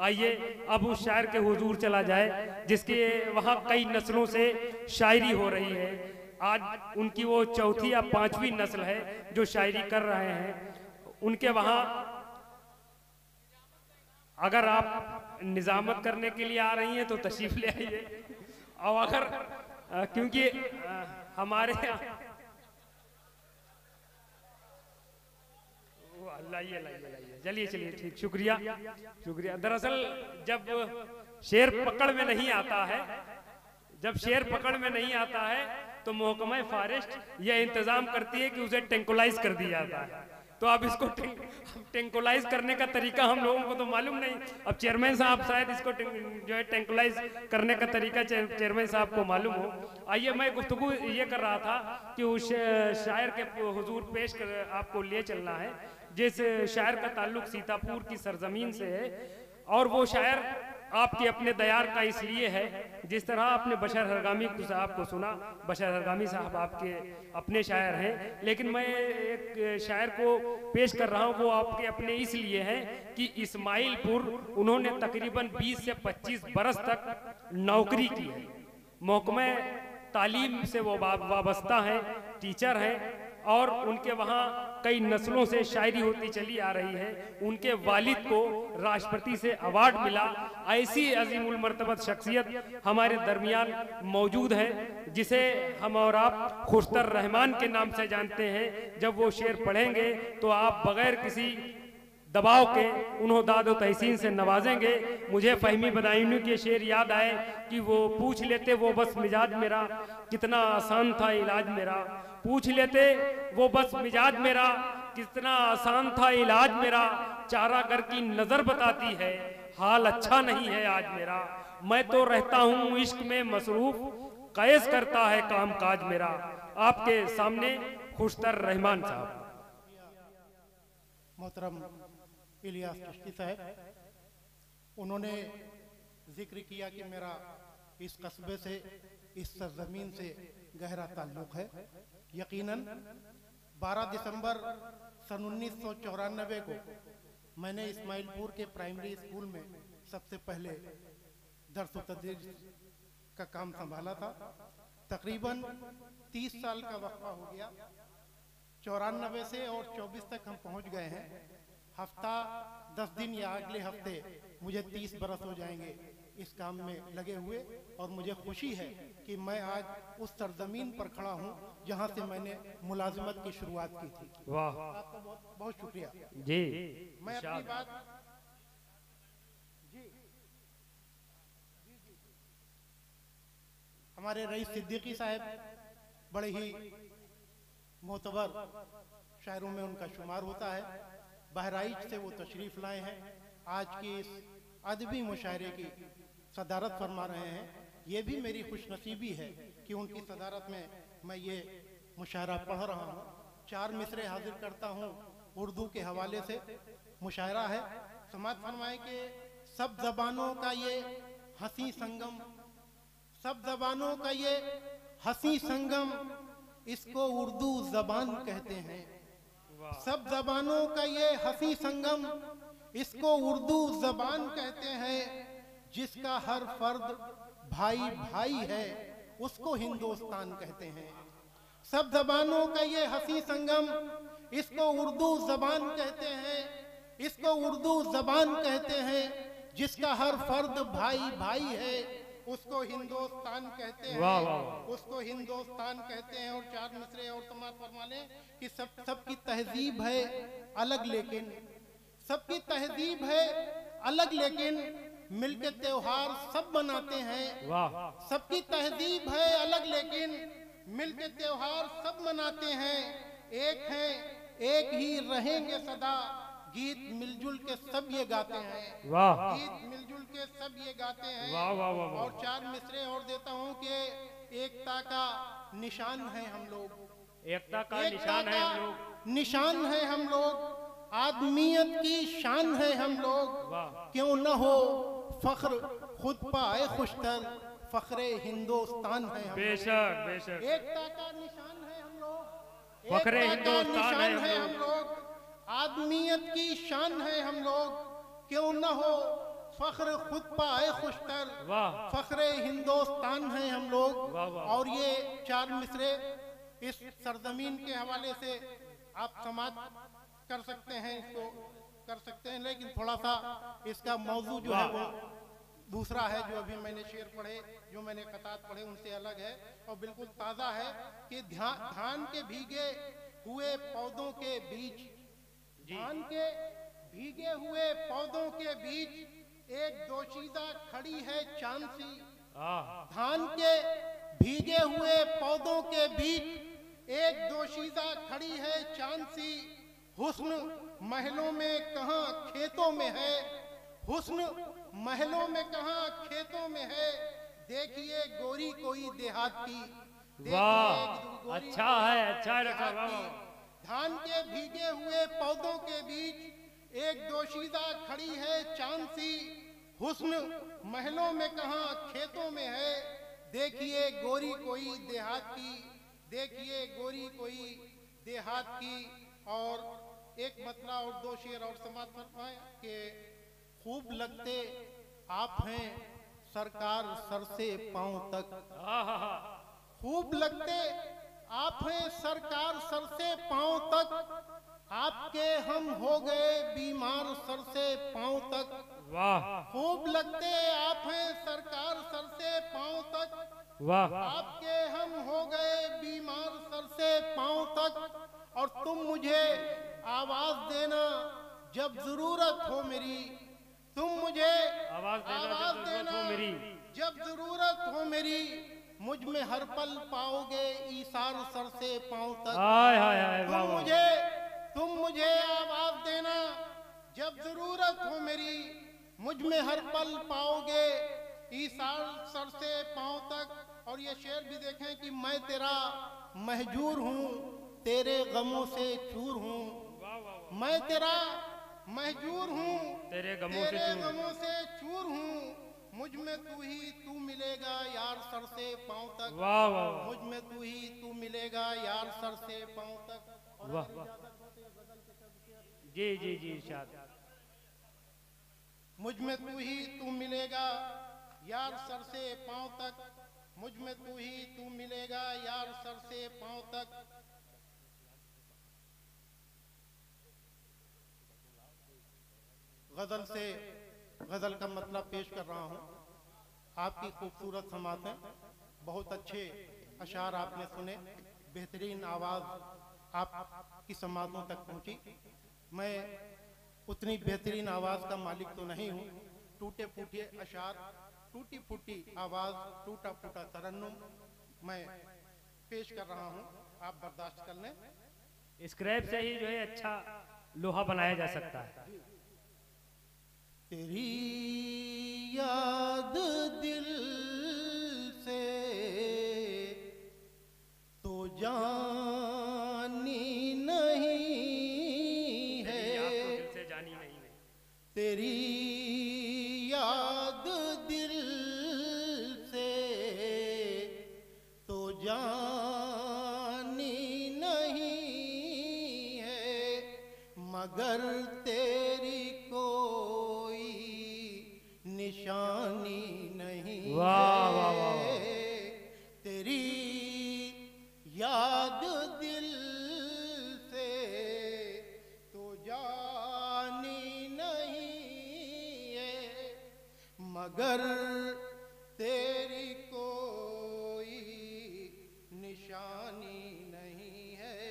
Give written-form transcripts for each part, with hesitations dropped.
आइए अब उस शायर के हुजूर चला जाए जिसके वहाँ कई नस्लों से शायरी हो रही है। आज उनकी वो चौथी या पांचवी नस्ल है जो शायरी कर रहे हैं। उनके वहाँ अगर आप निजामत करने के लिए आ रही हैं तो तशरीफ ले आइए। और अगर क्योंकि हमारे यहाँ लाइए चलिए चलिए ठीक, शुक्रिया शुक्रिया। दरअसल जब शेर पकड़ में नहीं आता है, जब शेर पकड़ में नहीं आता है तो महकमा फॉरेस्ट यह इंतजाम करती है कि उसे टेंकुलाइज कर दिया जाता है। तो अब इसको टेंकुलाइज करने का तरीका हम लोगों को तो मालूम नहीं। अब चेयरमैन साहब शायद इसको जो है टेंकुलाइज करने का तरीका चेयरमैन साहब को मालूम हो। आइए, मैं गुफ्तगू ये कर रहा था कि उस शायर के हुजूर पेश कर आपको ले चलना है जिस शायर का ताल्लुक सीतापुर की सरजमीन से है। और वो शायर आपके अपने दयार का इसलिए है, जिस तरह आपने बशर हरगामी साहब को सुना, बशर हरगामी साहब आपके अपने शायर हैं, लेकिन मैं एक शायर को पेश कर रहा हूँ वो आपके अपने इसलिए हैं कि इस्माइलपुर उन्होंने तकरीबन 20 से 25 बरस तक नौकरी की है। महकमा तालीम से वो वाबस्ता हैं, टीचर हैं और उनके वहाँ कई नस्लों से शायरी होती चली आ रही है। उनके वालिद को राष्ट्रपति से अवार्ड मिला। ऐसी अजीमुल मर्तबत शख्सियत हमारे दरमियान मौजूद है जिसे हम और आप खुशतर रहमान के नाम से जानते हैं। जब वो शेर पढ़ेंगे तो आप बगैर किसी दबाव के उन्हों दादो तहसीन से नवाजेंगे। मुझे फहमी बदायूनी के शेर याद आए कि वो पूछ लेते वो बस मिजाज मेरा, कितना आसान था इलाज मेरा। पूछ लेते वो बस मिजाज मेरा, कितना आसान था इलाज मेरा। चारागर की नजर बताती है हाल अच्छा नहीं है आज मेरा। मैं तो रहता हूँ इश्क में मसरूफ, कैस करता है काम काज मेरा। आपके सामने खुशतर रहमान साहब। मोहतरम इलियास चिश्ती साहब, उन्होंने जिक्र किया कि मेरा इस कस्बे से, इस सरजमीन से गहरा ताल्लुक है। यकीनन 12 दिसंबर सन 1994 को मैंने इस्माइलपुर के प्राइमरी स्कूल में सबसे पहले दर्स व तदरीस का काम संभाला था। तकरीबन 30 साल का वक्फा हो गया। 94 से और 24 तक हम पहुंच गए हैं। हफ्ता 10 दिन या अगले हफ्ते मुझे 30 बरस हो जाएंगे इस काम में लगे हुए। और मुझे खुशी है कि मैं आज उस सरजमीन पर खड़ा हूं जहां से मैंने मुलाजिमत की शुरुआत की थी। वाह, आपका बहुत बहुत शुक्रिया जी। मैं अपनी बात जी हमारे रईस सिद्दीकी साहब बड़े ही मोतबर शायरों में उनका शुमार होता है। बहराइच से वो तशरीफ लाए हैं, आज की इस अदबी मुशायरे की सदारत फरमा रहे हैं। ये भी मेरी खुशनसीबी है कि उनकी सदारत में मैं ये मुशायरा पढ़ रहा हूँ। 4 मिसरे हाजिर करता हूँ उर्दू के हवाले से। मुशायरा है, समात फरमाए कि सब जबानों का ये हंसी संगम, सब जबानों का ये हंसी संगम, इसको उर्दू जबान कहते हैं। सब जबानों का ये हंसी संगम, इसको उर्दू जबान कहते हैं। जिसका हर फर्द भाई भाई है उसको हिंदुस्तान कहते हैं। सब जबानों का ये हंसी संगम, इसको उर्दू जबान कहते हैं, इसको उर्दू जबान कहते हैं। जिसका हर फर्द भाई भाई है उसको हिंदुस्तान कहते हैं। वाह वाह, उसको हिंदुस्तान कहते हैं। और 4 मिसरे और समात फरमा लें कि सबकी तहजीब है अलग, लेकिन सबकी तहजीब है अलग, लेकिन मिलके त्योहार सब मनाते हैं। वाह, सबकी तहजीब है अलग, लेकिन मिलके त्योहार सब मनाते हैं। एक हैं एक ही रहेंगे सदा, गीत मिलजुल के सब ये गाते हैं। वाह, गीत मिलजुल के सब ये गाते हैं। वाह वाह वाह। और 4 मिसरे और देता हूँ कि एकता का निशान है हम लोग। एकता का निशान है हम लोग। निशान है हम लोग, आदमियत की शान है हम लोग। क्यों न हो फख्र खुद पाए खुशतर, फख्रे हिंदुस्तान है हम। बेशक बेशक, एकता का निशान है हम लोग, फख्रे एकता का हिंदुस्तान है निशान है हम लोग, आदमियत की शान है हम लोग। क्यों न हो फख्र खुद पाए खुशतर, वाह फख्र हिंदुस्तान हैं हम लोग। वाह वाह। और ये 4 मिसरे इस सरजमीन के हवाले से आप समाप्त कर सकते हैं, इसको कर सकते हैं, लेकिन थोड़ा सा इसका मौजू जो है वो दूसरा है। जो अभी मैंने शेर पढ़े, जो मैंने कतात पढ़े, उनसे अलग है और बिल्कुल ताज़ा है कि धान के भीगे हुए पौधों के बीच, धान के भीगे हुए पौधों के बीच एक दोशीदा खड़ी है चांद सी। धान के भीगे हुए पौधों के बीच एक दोशीदा खड़ी है चांद सी। हुस्न महलों में कहाँ खेतों में है, हुस्न महलों में कहाँ खेतों में है, देखिए गोरी कोई देहात की। वाह, अच्छा है, अच्छा रखा। धान के भीगे हुए पौधों के बीच एक दोशीदा खड़ी है चांद सी। हुस्न महलों में कहाँ खेतों में है, देखिए गोरी कोई देहात की, देखिए गोरी कोई देहात की। और एक मतला और 2 शेर और समाप्त फरमाए कि खूब लगते आप हैं सरकार सर से पांव तक, खूब लगते आप हैं सरकार सर से पांव तक, आपके हम हो गए बीमार सर से पांव तक। वाह, खूब लगते आप हैं सरकार सर से पांव तक, वाह, आपके हम हो गए बीमार सर से पांव तक। और तुम मुझे आवाज देना जब जरूरत हो मेरी, तुम मुझे आवाज देना मेरी जब जरूरत हो मेरी, मुझ में हर पल पाओगे ईसार सर से पांव तक। हाय हाय हाय, तुम मुझे आवाज देना जब जरूरत हो मेरी, मुझ में हर पल पाओगे ईसार सर से पांव तक। और ये शेर भी देखें कि मैं तेरा महजूर हूँ, तेरे गमों से चूर हूँ, मैं तेरा महजूर हूँ, तेरे गमों से चूर हूँ, मुझ में तू ही तू मिलेगा यार सर से पांव तक। वाह वाह, मुझ में तू ही तू मिलेगा यार सर से पांव तक। वाह, जी जी जी इरशाद। मुझ में तू ही तू मिलेगा यार सर से पांव तक, मुझ में तू ही तू मिलेगा यार सर से पांव तक। गजल से गजल का मतलब पेश कर रहा हूँ। आपकी खूबसूरत समातें, बहुत अच्छे अशार आपने सुने, बेहतरीन आवाज़ आपकी समातों तक पहुँची। मैं उतनी बेहतरीन आवाज़ का मालिक तो नहीं हूँ। टूटे फूटे अशार, टूटी फूटी आवाज़, टूटा फूटा तरन्नुम मैं पेश कर रहा हूँ, आप बर्दाश्त कर लें। स्क्रैप से ही जो है अच्छा लोहा बनाया जा सकता है। तेरी याद दिल से तो जानी नहीं है, दिल से जानी नहीं है, तेरी याद दिल से तो जानी नहीं है, मगर तेरी निशानी नहीं। वाह वाह वाह, तेरी याद दिल से तो जानी नहीं है, मगर तेरी कोई निशानी नहीं है।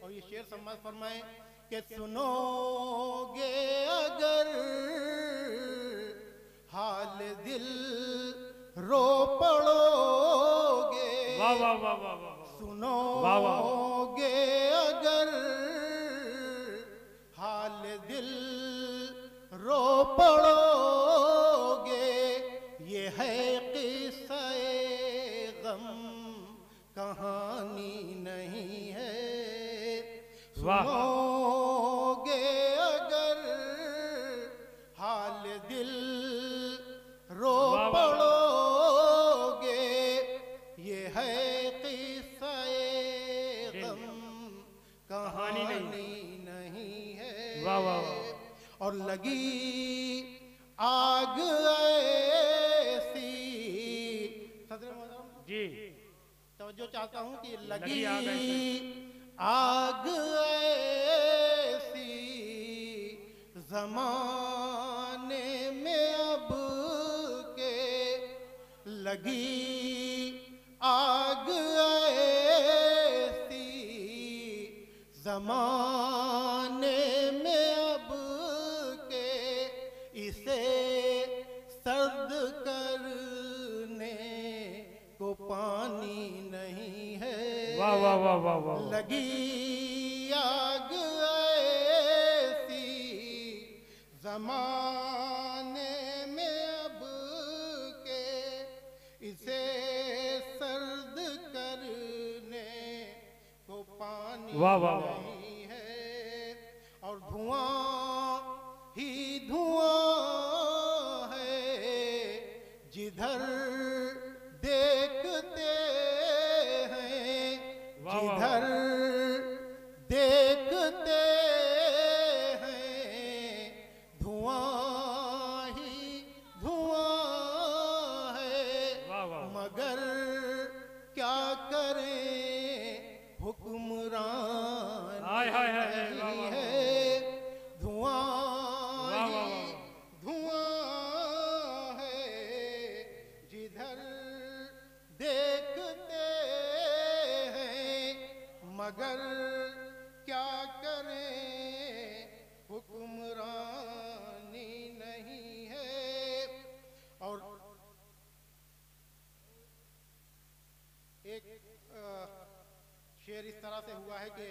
और ये शेर समाज फरमाए कि सुनोगे अगर हाल दिल रो पड़ोगे, वाह वाह वाह वाह वाह, सुनोगे अगर हाल दिल रो पड़ोगे, ये है किस्सा-ए गम कहानी नहीं है। सुनोगे अगर हाल दिल रो पड़ोगे, ये है किस्सा-ए गम कहानी नहीं है। वाह वाह, और लगी आग ऐसी, सदर मोहतरम जी तवज्जो चाहता हूँ कि लगी लगी आग ऐसी जमाने में अब के, लगी आग ऐसी जमाने में अब के, इसे सर्द करने को पानी नहीं है। वाह वाह वाह वाह वाह। लगी आग ऐसी जमाने में अब के, इसे सर्द करने को पानी वाह वाह वाह। नहीं है। और धुआं ही धुआं है जिधर देखते हैं, वाह वाह जिधर देखते हैं, धुआं ही धुआं है। वाह वाह। मगर क्या करें हुक्मरान हाय हाय हाय हाय, वाह वाह वाह। है। धुआं वाह वाह ही वाह। धुआं है जिधर देखते हैं, मगर क्या करें हुक्मरानी नहीं है। और एक शेर इस तरह से हुआ है कि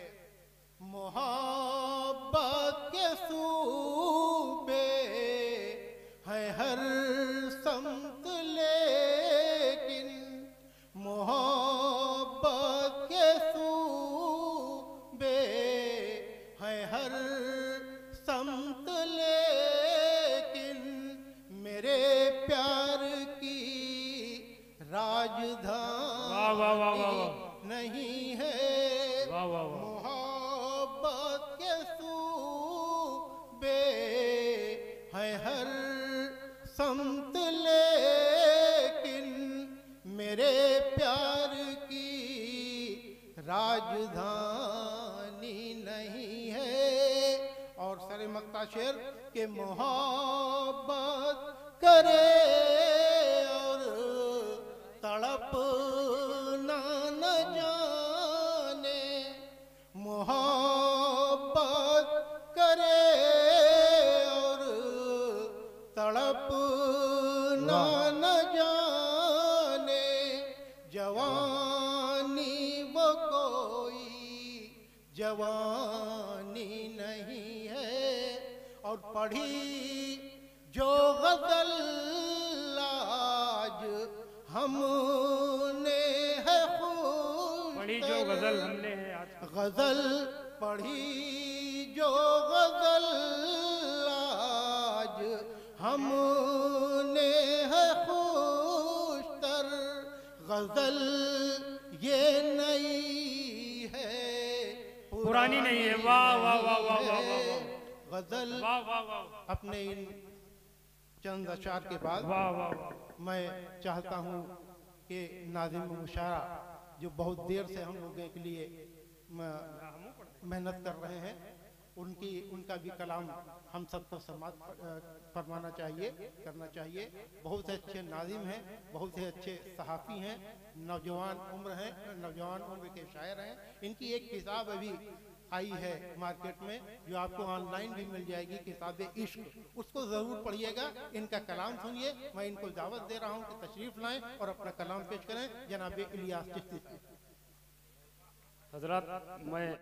मोहब्बत के सूबे है हर समत लेकिन, मोहब्बत के सूबे है हर समत लेकिन, मेरे प्यार की राजधानी वाह वाह वाह वाह वाह। नहीं है। वाह वाह वाह। मोहब्बत के सूबे है हर समत लेकिन, मेरे प्यार की राजधानी नहीं है। और सरे मक्ता शेर के मोहब्बत करे और तड़प न जाने, मोहब्बत करे और तड़प न जाने, जवानी वो कोई जवानी नहीं है। और पढ़ी जो गजल आज हमने है खुद, पढ़ी जो गजल हमने है आज, गजल पढ़ी जो गजल आज हमने है खुशतर, गजल ये नई है पुरानी नहीं है। वाह वाह वाह वाह वाह वाह। गजल वाह वाह वाह। अपने इन चंद अशार के बाद वाह वाह वाह। मैं चाहता हूँ कि नाज़िम मुशारा जो बहुत देर से हम लोगों के लिए मेहनत कर रहे हैं, उनका भी कलाम हम सबको समाप्त फरमाना चाहिए, करना चाहिए। बहुत से अच्छे नाज़िम हैं, बहुत से अच्छे सहाफ़ी हैं, नौजवान उम्र हैं, नौजवान उम्र के शायर हैं। इनकी एक किताब अभी आई है मार्केट में जो आपको ऑनलाइन भी मिल जाएगी, किताब इश्क, उसको ज़रूर पढ़िएगा, इनका कलाम सुनिए। मैं इनको दावत दे रहा हूँ कि तशरीफ़ लाएं और अपना कलाम पेश करें। जनाब इलियास चिश्ती। हजरत मैं